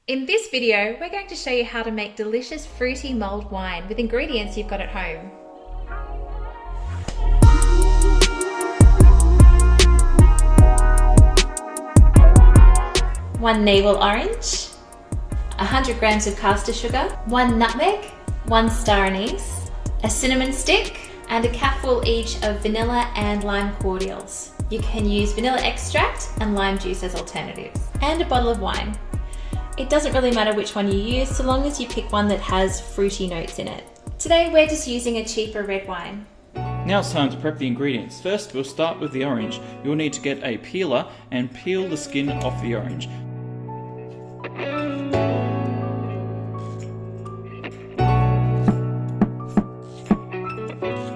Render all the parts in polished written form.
In this video, we're going to show you how to make delicious fruity mulled wine with ingredients you've got at home. 1 Naval Orange, 100 grams of caster sugar, 1 nutmeg, 1 Star Anise, a cinnamon stick, and a cupful each of vanilla and lime cordials. You can use vanilla extract and lime juice as alternatives, and a bottle of wine. It doesn't really matter which one you use, so long as you pick one that has fruity notes in it. Today we're just using a cheaper red wine. Now it's time to prep the ingredients. First, we'll start with the orange. You'll need to get a peeler and peel the skin off the orange.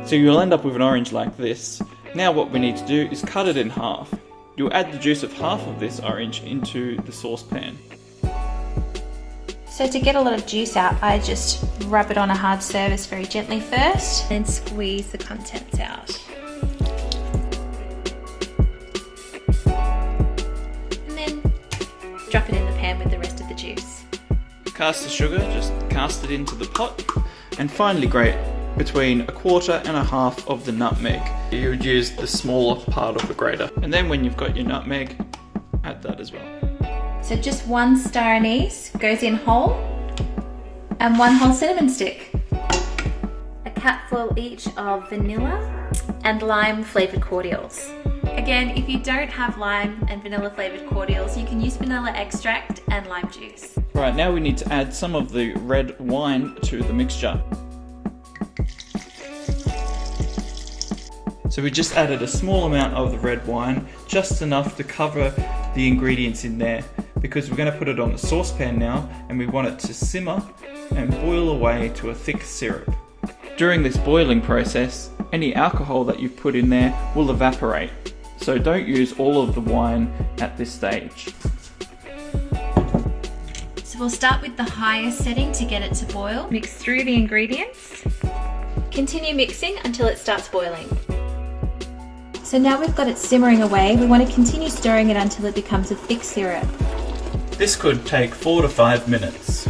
So you'll end up with an orange like this. Now what we need to do is cut it in half. You'll add the juice of half of this orange into the saucepan. So to get a lot of juice out, I just rub it on a hard surface very gently first, and squeeze the contents out. And then drop it in the pan with the rest of the juice. Cast the sugar, just cast it into the pot, and finally grate between 1/4 and 1/2 of the nutmeg. You would use the smaller part of the grater. And then when you've got your nutmeg, add that as well. So just 1 Star Anise goes in whole, and 1 whole cinnamon stick. A cupful each of vanilla and lime flavoured cordials. Again, if you don't have lime and vanilla flavoured cordials, you can use vanilla extract and lime juice. Right, now we need to add some of the red wine to the mixture. So we just added a small amount of the red wine, just enough to cover the ingredients in there, because we're going to put it on the saucepan now and we want it to simmer and boil away to a thick syrup. During this boiling process, any alcohol that you've put in there will evaporate, so don't use all of the wine at this stage. So we'll start with the highest setting to get it to boil. Mix through the ingredients. Continue mixing until it starts boiling. So now we've got it simmering away, we want to continue stirring it until it becomes a thick syrup. This could take 4 to 5 minutes.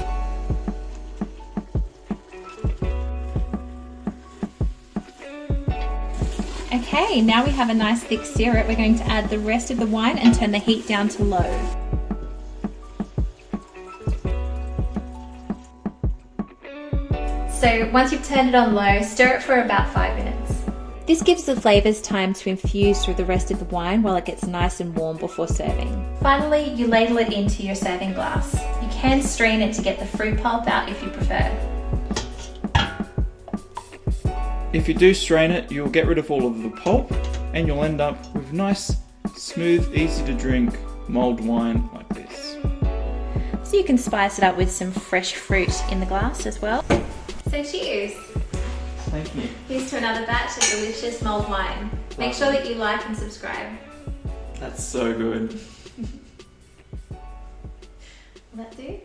Okay, now we have a nice thick syrup. We're going to add the rest of the wine and turn the heat down to low. So once you've turned it on low, stir it for about 5 minutes. This gives the flavours time to infuse through the rest of the wine while it gets nice and warm before serving. Finally, you ladle it into your serving glass. You can strain it to get the fruit pulp out if you prefer. If you do strain it, you'll get rid of all of the pulp and you'll end up with nice, smooth, easy to drink mulled wine like this. So you can spice it up with some fresh fruit in the glass as well. So cheers! Thank you. Here's to another batch of delicious mulled wine. Make sure that you like and subscribe. That's so good. Will that do?